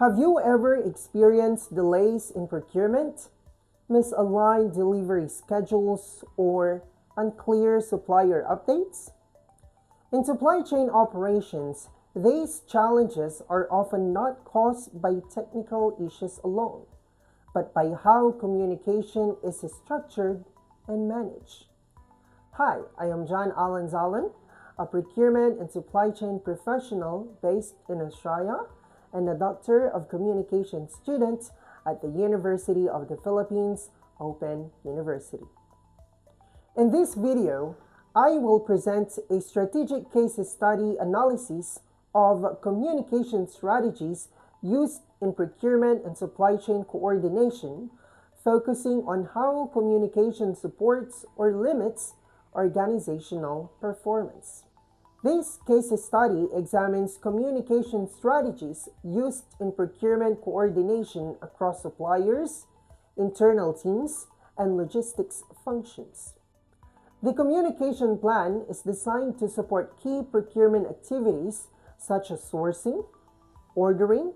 Have you ever experienced delays in procurement, misaligned delivery schedules, or unclear supplier updates? In supply chain operations, these challenges are often not caused by technical issues alone, but by how communication is structured and managed. Hi, I am John Alanzalan, a procurement and supply chain professional based in Australia and a Doctor of Communication student at the University of the Philippines, Open University. In this video, I will present a strategic case study analysis of communication strategies used in procurement and supply chain coordination, focusing on how communication supports or limits organizational performance. This case study examines communication strategies used in procurement coordination across suppliers, internal teams, and logistics functions. The communication plan is designed to support key procurement activities such as sourcing, ordering,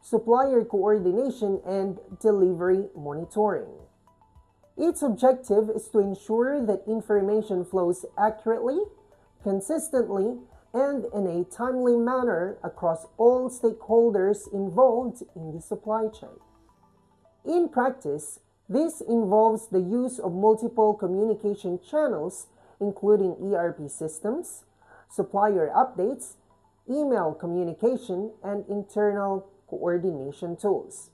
supplier coordination, and delivery monitoring. Its objective is to ensure that information flows accurately, consistently, and in a timely manner across all stakeholders involved in the supply chain. In practice, this involves the use of multiple communication channels, including ERP systems, supplier updates, email communication, and internal coordination tools.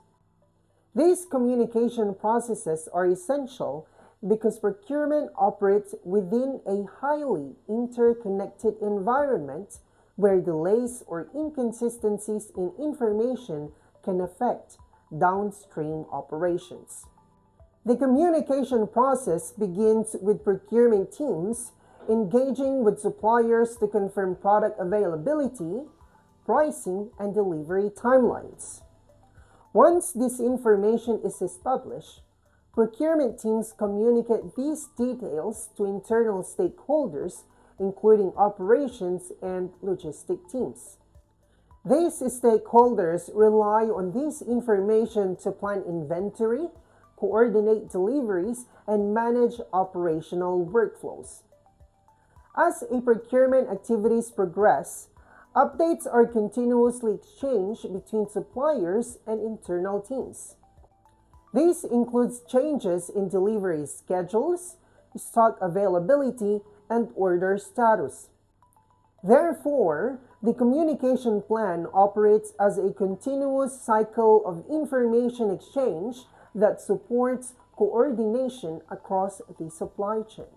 These communication processes are essential because procurement operates within a highly interconnected environment where delays or inconsistencies in information can affect downstream operations. The communication process begins with procurement teams engaging with suppliers to confirm product availability, pricing, and delivery timelines. Once this information is established, procurement teams communicate these details to internal stakeholders, including operations and logistic teams. These stakeholders rely on this information to plan inventory, coordinate deliveries, and manage operational workflows. As procurement activities progress, updates are continuously exchanged between suppliers and internal teams. This includes changes in delivery schedules, stock availability, and order status. Therefore, the communication plan operates as a continuous cycle of information exchange that supports coordination across the supply chain.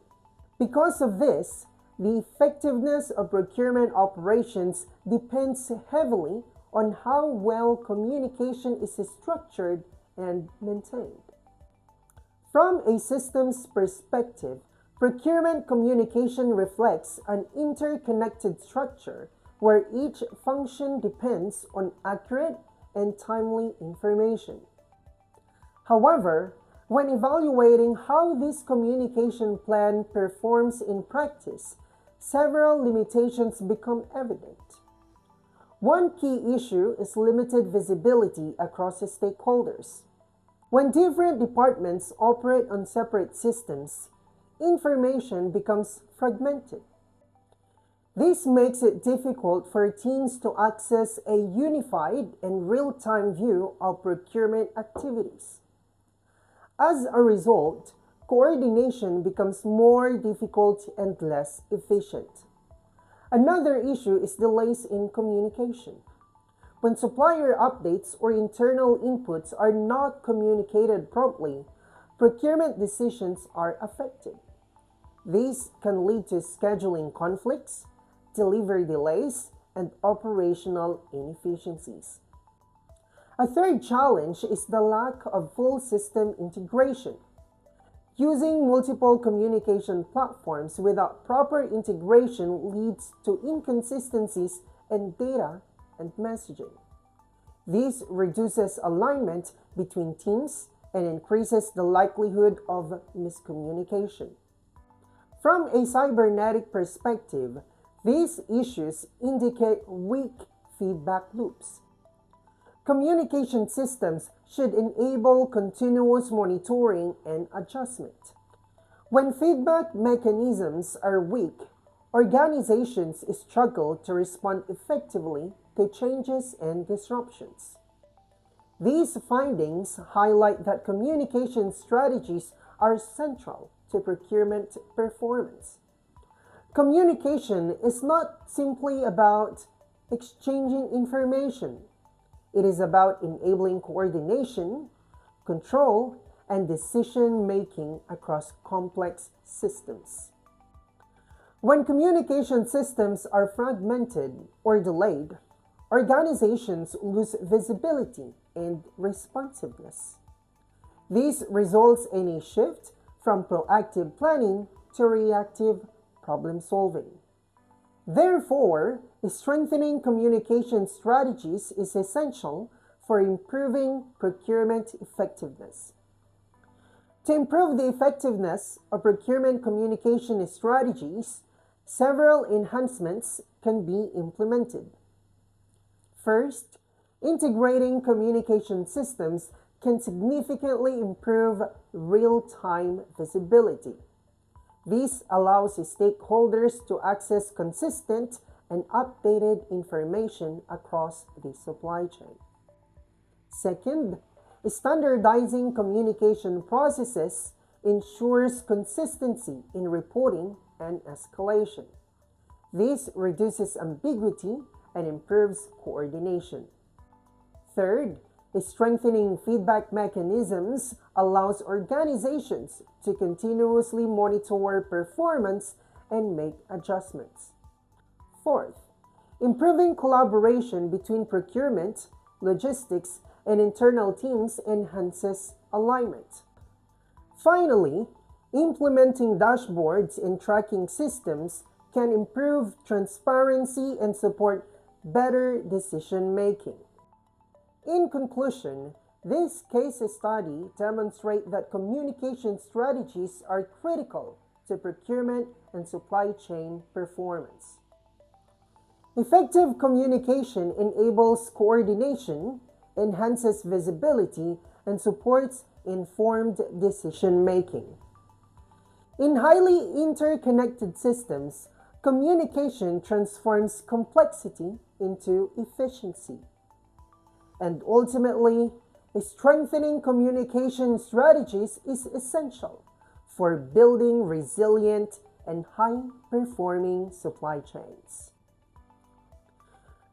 Because of this, the effectiveness of procurement operations depends heavily on how well communication is structured and maintained. From a systems perspective, procurement communication reflects an interconnected structure where each function depends on accurate and timely information. However, when evaluating how this communication plan performs in practice, several limitations become evident. One key issue is limited visibility across the stakeholders. When different departments operate on separate systems, information becomes fragmented. This makes it difficult for teams to access a unified and real-time view of procurement activities. As a result, coordination becomes more difficult and less efficient. Another issue is delays in communication. When supplier updates or internal inputs are not communicated promptly, procurement decisions are affected. These can lead to scheduling conflicts, delivery delays, and operational inefficiencies. A third challenge is the lack of full system integration. Using multiple communication platforms without proper integration leads to inconsistencies in data and messaging. This reduces alignment between teams and increases the likelihood of miscommunication. From a cybernetic perspective, these issues indicate weak feedback loops. Communication systems should enable continuous monitoring and adjustment. When feedback mechanisms are weak, organizations struggle to respond effectively to changes and disruptions. These findings highlight that communication strategies are central to procurement performance. Communication is not simply about exchanging information. It is about enabling coordination, control, and decision making across complex systems. When communication systems are fragmented or delayed, organizations lose visibility and responsiveness. This results in a shift from proactive planning to reactive problem solving. Therefore, strengthening communication strategies is essential for improving procurement effectiveness. To improve the effectiveness of procurement communication strategies, several enhancements can be implemented. First, integrating communication systems can significantly improve real-time visibility. This allows stakeholders to access consistent and updated information across the supply chain. Second, standardizing communication processes ensures consistency in reporting and escalation. This reduces ambiguity and improves coordination. Third, strengthening feedback mechanisms allows organizations to continuously monitor performance and make adjustments. Fourth, improving collaboration between procurement, logistics, and internal teams enhances alignment. Finally, implementing dashboards and tracking systems can improve transparency and support better decision making. In conclusion, this case study demonstrates that communication strategies are critical to procurement and supply chain performance. Effective communication enables coordination, enhances visibility, and supports informed decision making. In highly interconnected systems, communication transforms complexity into efficiency. And ultimately, strengthening communication strategies is essential for building resilient and high-performing supply chains.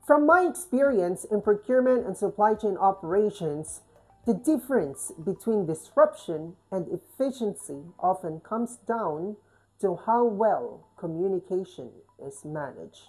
From my experience in procurement and supply chain operations, the difference between disruption and efficiency often comes down to how well communication is managed.